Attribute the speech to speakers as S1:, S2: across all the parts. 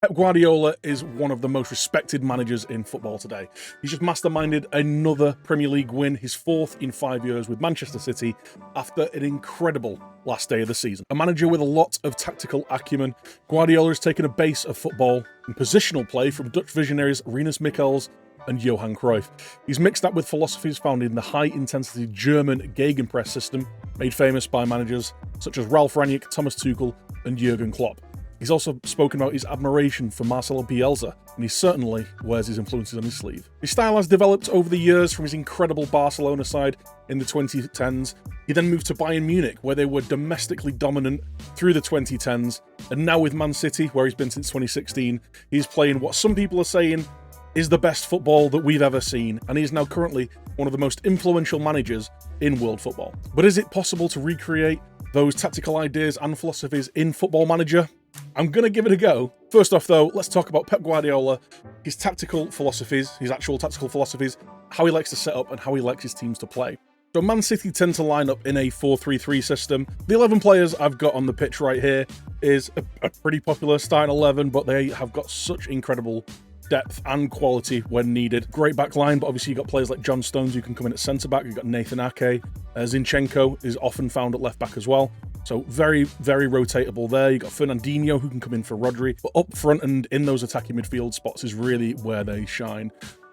S1: Pep Guardiola is one of the most respected managers in football today. He's just masterminded another Premier League win, his fourth in 5 years with Manchester City, after an incredible last day of the season. A manager with a lot of tactical acumen, Guardiola has taken a base of football and positional play from Dutch visionaries Rinus Michels and Johan Cruyff. He's mixed that with philosophies found in the high-intensity German Gegenpress system, made famous by managers such as Ralf Rangnick, Thomas Tuchel and Jurgen Klopp. He's also spoken about his admiration for Marcelo Bielsa, and he certainly wears his influences on his sleeve. His style has developed over the years from his incredible Barcelona side in the 2010s. He then moved to Bayern Munich, where they were domestically dominant through the 2010s, and now with Man City, where he's been since 2016, he's playing what some people are saying is the best football that we've ever seen, and he is now currently one of the most influential managers in world football. But is it possible to recreate those tactical ideas and philosophies in Football Manager? I'm going to give it a go. First off though, let's talk about Pep Guardiola, his tactical philosophies, his actual tactical philosophies, how he likes to set up and how he likes his teams to play. So Man City tend to line up in a 4-3-3 system. The 11 players I've got on the pitch right here is a pretty popular starting 11, but they have got such incredible depth and quality when needed. Great back line, but obviously you've got players like John Stones who can come in at centre-back. You've got Nathan Ake. Zinchenko is often found at left-back as well. So very, very rotatable there. You've got Fernandinho who can come in for Rodri. But up front and in those attacking midfield spots is really where they shine.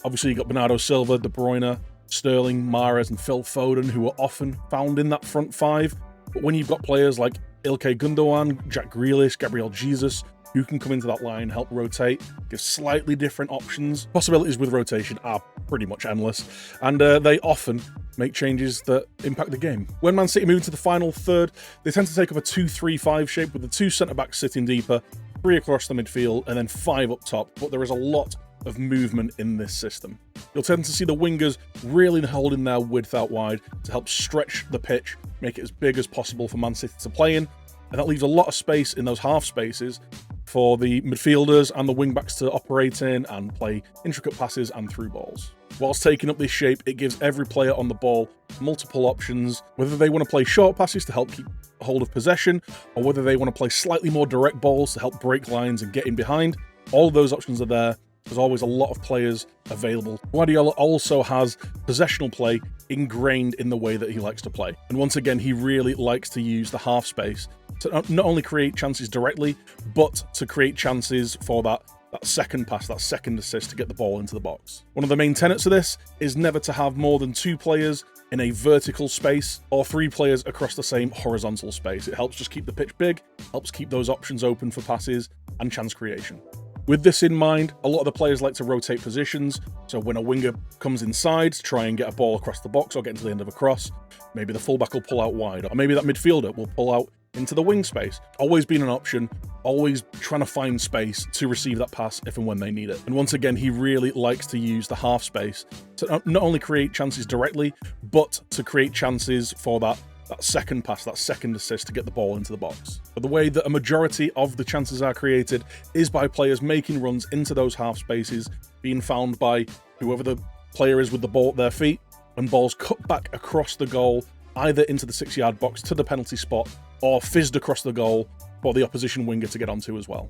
S1: Obviously you've got Bernardo Silva, De Bruyne, Sterling, Mahrez and Phil Foden who are often found in that front five. But when you've got players like Ilkay Gundogan, Jack Grealish, Gabriel Jesus, who can come into that line, help rotate, give slightly different options. Possibilities with rotation are pretty much endless, and they often make changes that impact the game. When Man City move into the final third, they tend to take up a 2-3-5 shape with the two centre-backs sitting deeper, 3 across the midfield, and then 5 up top, but there is a lot of movement in this system. You'll tend to see the wingers really holding their width out wide to help stretch the pitch, make it as big as possible for Man City to play in, and that leaves a lot of space in those half spaces for the midfielders and the wing-backs to operate in and play intricate passes and through balls. Whilst taking up this shape, it gives every player on the ball multiple options, whether they want to play short passes to help keep hold of possession, or whether they want to play slightly more direct balls to help break lines and get in behind. All of those options are there. There's always a lot of players available. Guardiola also has possessional play ingrained in the way that he likes to play. And once again, he really likes to use the half space to not only create chances directly, but to create chances for that second pass, that second assist to get the ball into the box. One of the main tenets of this is never to have more than 2 players in a vertical space or 3 players across the same horizontal space. It helps just keep the pitch big, helps keep those options open for passes and chance creation. With this in mind, a lot of the players like to rotate positions, so when a winger comes inside to try and get a ball across the box or get into the end of a cross, maybe the fullback will pull out wide, or maybe that midfielder will pull out into the wing space. Always been an option, always trying to find space to receive that pass if and when they need it. And once again, he really likes to use the half space to not only create chances directly, but to create chances for that second pass, that second assist to get the ball into the box. But the way that a majority of the chances are created is by players making runs into those half spaces, being found by whoever the player is with the ball at their feet, and balls cut back across the goal, either into the 6-yard box to the penalty spot, or fizzed across the goal for the opposition winger to get onto as well.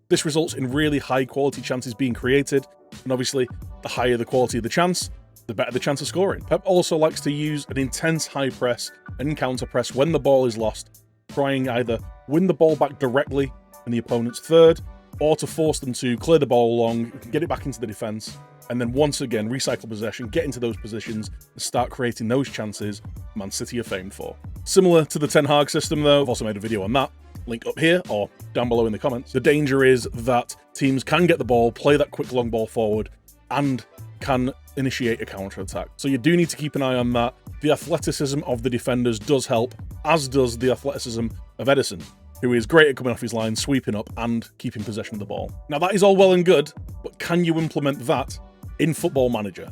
S1: This results in really high quality chances being created, and obviously the higher the quality of the chance, the better the chance of scoring. Pep also likes to use an intense high press and counter press when the ball is lost, trying either win the ball back directly in the opponent's third, or to force them to clear the ball along, get it back into the defence, and then once again recycle possession, get into those positions, and start creating those chances Man City are famed for. Similar to the Ten Hag system though, I've also made a video on that, link up here or down below in the comments. The danger is that teams can get the ball, play that quick long ball forward, and can initiate a counter-attack. So you do need to keep an eye on that. The athleticism of the defenders does help, as does the athleticism of Ederson, who is great at coming off his line, sweeping up and keeping possession of the ball. Now that is all well and good, but can you implement that in Football Manager?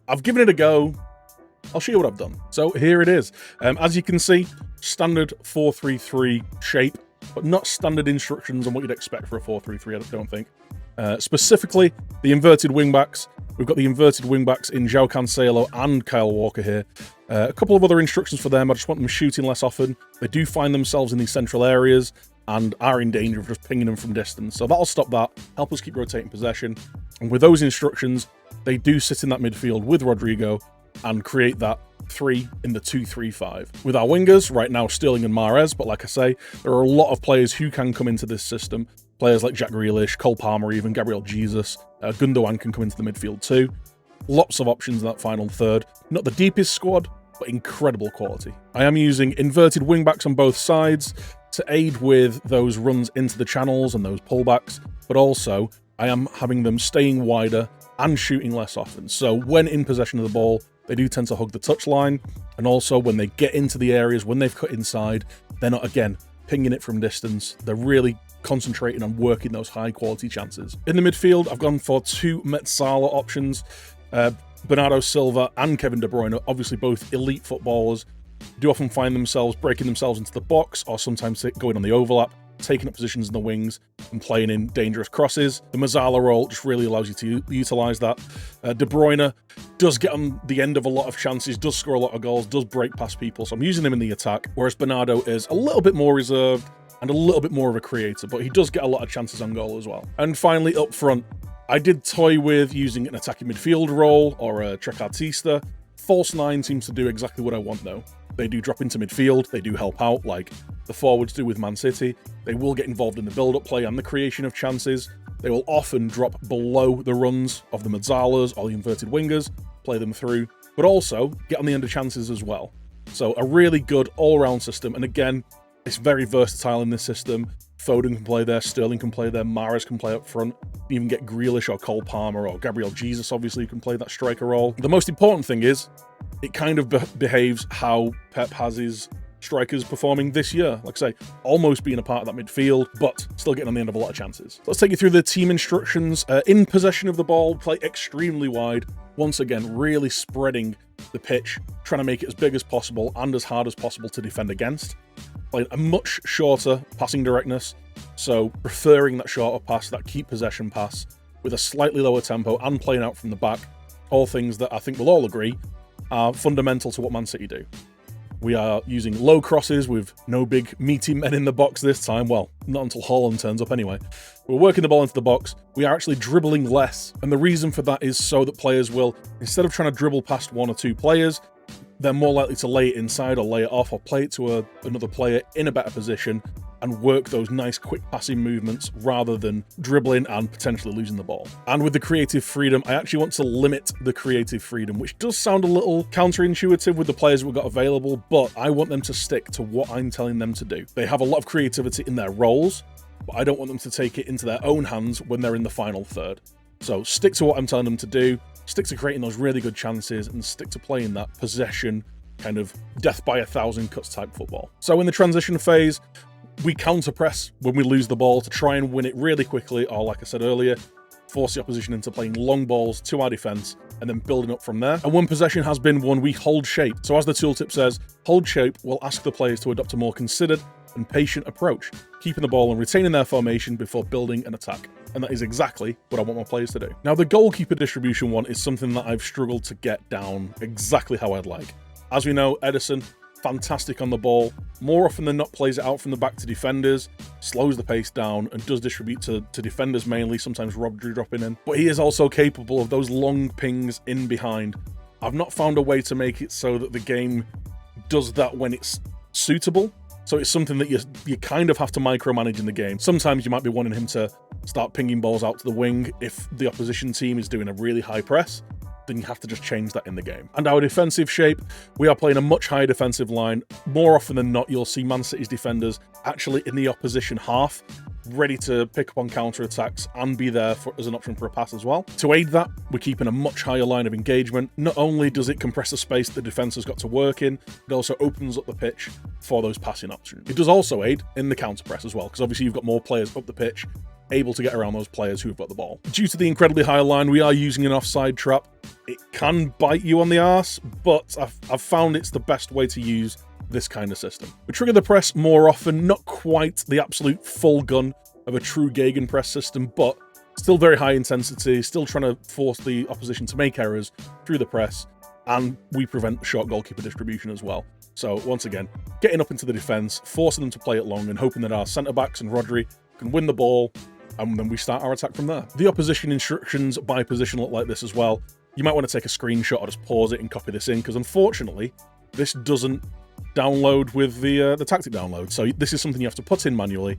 S1: I've given it a go. I'll show you what I've done. So here it is. As you can see, standard 4-3-3 shape, but not standard instructions on what you'd expect for a 4-3-3, I don't think. Specifically, the inverted wingbacks. We've got the inverted wingbacks in João Cancelo and Kyle Walker here. A couple of other instructions for them. I just want them shooting less often. They do find themselves in these central areas. and are in danger of just pinging them from distance. So that'll stop that, help us keep rotating possession. And with those instructions, they do sit in that midfield with Rodrigo and create that 3 in the 2-3-5. With our wingers, right now Sterling and Mahrez, but like I say, there are a lot of players who can come into this system. Players like Jack Grealish, Cole Palmer, even Gabriel Jesus, Gundogan can come into the midfield too. Lots of options in that final third. Not the deepest squad, but incredible quality. I am using inverted wingbacks on both sides to aid with those runs into the channels and those pullbacks, but also I am having them staying wider and shooting less often. So when in possession of the ball, they do tend to hug the touchline, and also when they get into the areas, when they've cut inside, they're not, again, pinging it from distance. They're really concentrating on working those high-quality chances. In the midfield, I've gone for 2 Mezzala options. Bernardo Silva and Kevin De Bruyne, obviously both elite footballers, do often find themselves breaking themselves into the box or sometimes going on the overlap, taking up positions in the wings and playing in dangerous crosses. The Mezzala role just really allows you to utilise that. De Bruyne does get on the end of a lot of chances, does score a lot of goals, does break past people, so I'm using him in the attack, whereas Bernardo is a little bit more reserved and a little bit more of a creator, but he does get a lot of chances on goal as well. And finally, up front, I did toy with using an attacking midfield role or a trequartista. False 9 seems to do exactly what I want though. They do drop into midfield, they do help out like the forwards do with Man City. They will get involved in the build-up play and the creation of chances. They will often drop below the runs of the Mezzalas or the inverted wingers, play them through, but also get on the end of chances as well. So a really good all-round system, and again, it's very versatile in this system. Foden can play there, Sterling can play there, Mahrez can play up front. You even get Grealish or Cole Palmer or Gabriel Jesus, obviously, who can play that striker role. The most important thing is, it kind of behaves how Pep has his strikers performing this year. Like I say, almost being a part of that midfield, but still getting on the end of a lot of chances. Let's take you through the team instructions. In possession of the ball, play extremely wide. Once again, really spreading the pitch, trying to make it as big as possible and as hard as possible to defend against. Playing a much shorter passing directness, so preferring that shorter pass, that keep possession pass, with a slightly lower tempo and playing out from the back. All things that I think we'll all agree are fundamental to what Man City do. We are using low crosses with no big meaty men in the box this time. Well, not until Haaland turns up anyway. We're working the ball into the box. We are actually dribbling less. And the reason for that is so that players will, instead of trying to dribble past 1 or 2 players, they're more likely to lay it inside or lay it off or play it to another player in a better position and work those nice quick passing movements rather than dribbling and potentially losing the ball. And with the creative freedom, I actually want to limit the creative freedom, which does sound a little counterintuitive with the players we've got available, but I want them to stick to what I'm telling them to do. They have a lot of creativity in their roles, but I don't want them to take it into their own hands when they're in the final third. So stick to what I'm telling them to do, stick to creating those really good chances, and stick to playing that possession, kind of death by 1,000 cuts type football. So in the transition phase, we counter press when we lose the ball to try and win it really quickly, or like I said earlier, force the opposition into playing long balls to our defense and then building up from there. And when possession has been won, we hold shape. So as the tooltip says, hold shape will ask the players to adopt a more considered and patient approach, keeping the ball and retaining their formation before building an attack. And that is exactly what I want my players to do. Now, the goalkeeper distribution one is something that I've struggled to get down exactly how I'd like. As we know, Ederson, fantastic on the ball, more often than not plays it out from the back to defenders, slows the pace down and does distribute to defenders mainly, sometimes Rodri dropping in. But he is also capable of those long pings in behind. I've not found a way to make it so that the game does that when it's suitable. So it's something that you kind of have to micromanage in the game. Sometimes you might be wanting him to start pinging balls out to the wing if the opposition team is doing a really high press. Then you have to just change that in the game. And our defensive shape, we are playing a much higher defensive line. More often than not, you'll see Man City's defenders actually in the opposition half, ready to pick up on counter-attacks and be there as an option for a pass as well. To aid that, we're keeping a much higher line of engagement. Not only does it compress the space the defence has got to work in, it also opens up the pitch for those passing options. It does also aid in the counter-press as well, because obviously you've got more players up the pitch, able to get around those players who have got the ball. Due to the incredibly high line, we are using an offside trap. It can bite you on the arse, but I've found it's the best way to use this kind of system. We trigger the press more often, not quite the absolute full gun of a true gegenpress system, but still very high intensity, still trying to force the opposition to make errors through the press. and we prevent short goalkeeper distribution as well. So once again, getting up into the defence, forcing them to play it long and hoping that our centre-backs and Rodri can win the ball, and then we start our attack from there. The opposition instructions by position look like this as well. You might want to take a screenshot or just pause it and copy this in, because unfortunately, this doesn't download with the tactic download. So this is something you have to put in manually.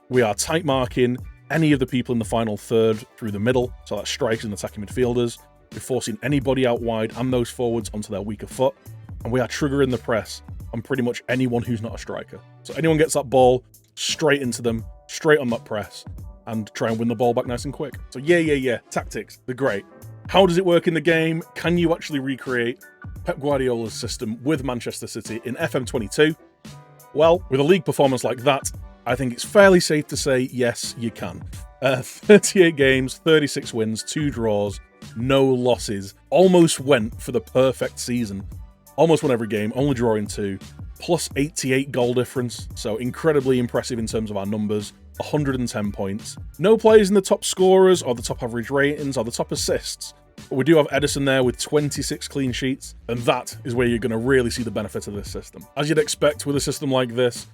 S1: We are tight marking any of the people in the final third through the middle, so that's strikers and attacking midfielders. We're forcing anybody out wide and those forwards onto their weaker foot, and we are triggering the press on pretty much anyone who's not a striker. So anyone gets that ball, straight into them, straight on that press, and try and win the ball back nice and quick. So yeah, tactics, they're great. How does it work in the game? Can you actually recreate Pep Guardiola's system with Manchester City in FM22? Well, with a league performance like that, I think it's fairly safe to say yes, you can. 38 games, 36 wins, 2 draws, no losses. Almost went for the perfect season. Almost won every game, only drawing 2. Plus 88 goal difference, so incredibly impressive in terms of our numbers. 110 points. No players in the top scorers, or the top average ratings, or the top assists. But we do have Edison there with 26 clean sheets, and that is where you're going to really see the benefit of this system. As you'd expect with a system like this,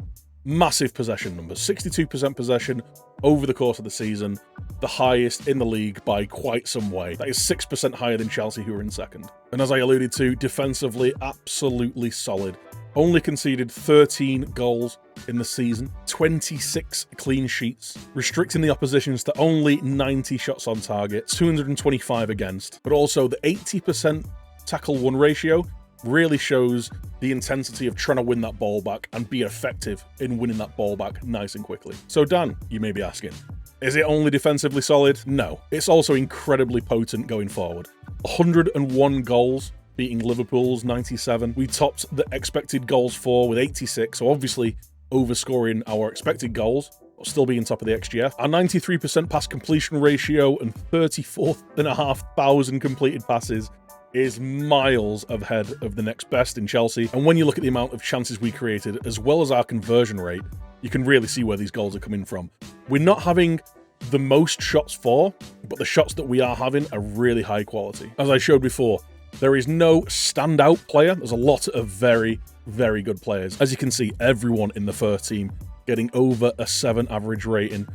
S1: massive possession numbers. 62% possession over the course of the season, the highest in the league by quite some way. That is 6% higher than Chelsea, who are in second. And as I alluded to, defensively, absolutely solid. Only conceded 13 goals in the season, 26 clean sheets, restricting the oppositions to only 90 shots on target, 225 against, but also the 80% tackle-1 ratio really shows the intensity of trying to win that ball back and be effective in winning that ball back nice and quickly. So Dan, you may be asking, is it only defensively solid? No, it's also incredibly potent going forward. 101 goals, beating Liverpool's 97. We topped the expected goals for with 86, so obviously overscoring our expected goals, but still being top of the XGF. Our 93% pass completion ratio and 34,500 completed passes is miles ahead of the next best in Chelsea. And when you look at the amount of chances we created, as well as our conversion rate, you can really see where these goals are coming from. We're not having the most shots for, but the shots that we are having are really high quality. As I showed before, there is no standout player. There's a lot of very, very good players. As you can see, everyone in the first team getting over a 7 average rating.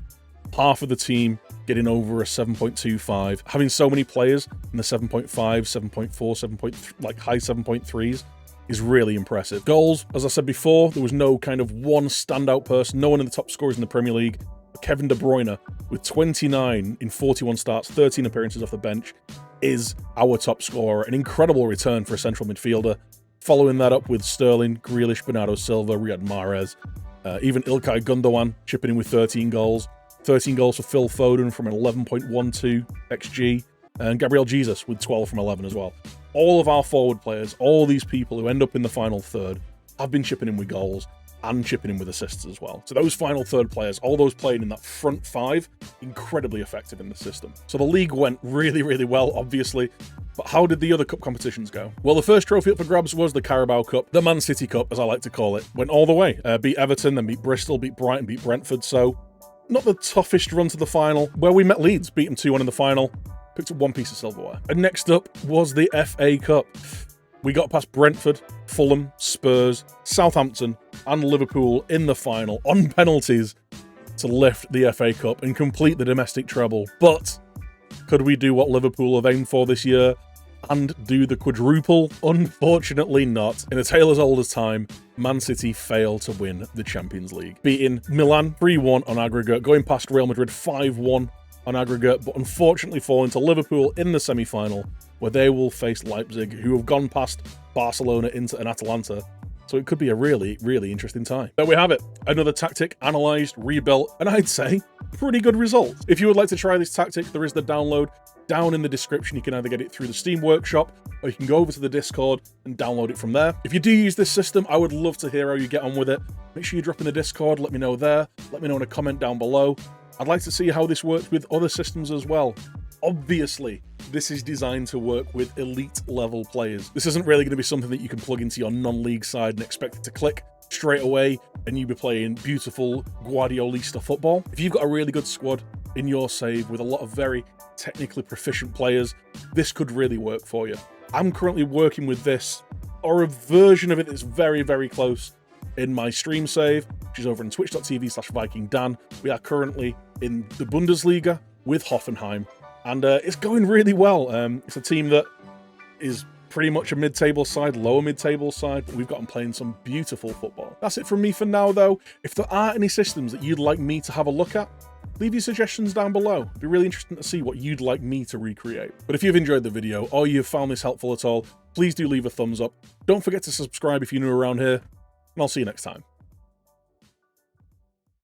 S1: Half of the team getting over a 7.25. Having so many players in the 7.5, 7.4, 7. Like high 7.3s is really impressive. Goals, as I said before, there was no kind of one standout person. No one in the top scorers in the Premier League. Kevin De Bruyne, with 29 in 41 starts, 13 appearances off the bench, is our top scorer. An incredible return for a central midfielder. Following that up with Sterling, Grealish, Bernardo Silva, Riyad Mahrez, even Ilkay Gundogan chipping in with 13 goals. 13 goals for Phil Foden from an 11.12 XG, and Gabriel Jesus with 12 from 11 as well. All of our forward players, all these people who end up in the final third, have been chipping in with goals and chipping in with assists as well. So those final third players, all those playing in that front 5, incredibly effective in the system. So the league went really, really well, obviously. But how did the other cup competitions go? Well, the first trophy up for grabs was the Carabao Cup. The Man City Cup, as I like to call it, went all the way. Beat Everton, then beat Bristol, beat Brighton, beat Brentford. So not the toughest run to the final, where we met Leeds, beat them 2-1 in the final, picked up 1 piece of silverware. And next up was the FA Cup. We got past Brentford, Fulham, Spurs, Southampton, and Liverpool in the final on penalties to lift the FA Cup and complete the domestic treble. But could we do what Liverpool have aimed for this year and do the quadruple? Unfortunately not. In a tale as old as time, Man City failed to win the Champions League, beating Milan 3-1 on aggregate, going past Real Madrid 5-1 on aggregate, but unfortunately falling to Liverpool in the semi-final, where they will face Leipzig, who have gone past Barcelona, Inter, and Atalanta. So it could be a really, really interesting tie. There we have it. Another tactic analysed, rebuilt, and I'd say pretty good result. If you would like to try this tactic, there is the download down in the description. You can either get it through the Steam Workshop, or you can go over to the Discord and download it from there. If you do use this system, I would love to hear how you get on with it. Make sure you drop in the Discord, let me know there. Let me know in a comment down below. I'd like to see how this works with other systems as well. Obviously, this is designed to work with elite level players. This isn't really going to be something that you can plug into your non-league side and expect it to click straight away and you be playing beautiful Guardiolista football. If you've got a really good squad in your save with a lot of very technically proficient players, this could really work for you. I'm currently working with this, or a version of it that's very, very close, in my stream save, which is over on twitch.tv/VikingDan. We are currently in the Bundesliga with Hoffenheim, and it's going really well. It's a team that is pretty much a mid-table side, lower mid-table side, but we've got them playing some beautiful football. That's it from me for now, though. If there are any systems that you'd like me to have a look at, leave your suggestions down below. It'd be really interesting to see what you'd like me to recreate. But if you've enjoyed the video, or you've found this helpful at all, please do leave a thumbs up. Don't forget to subscribe if you're new around here, and I'll see you next time.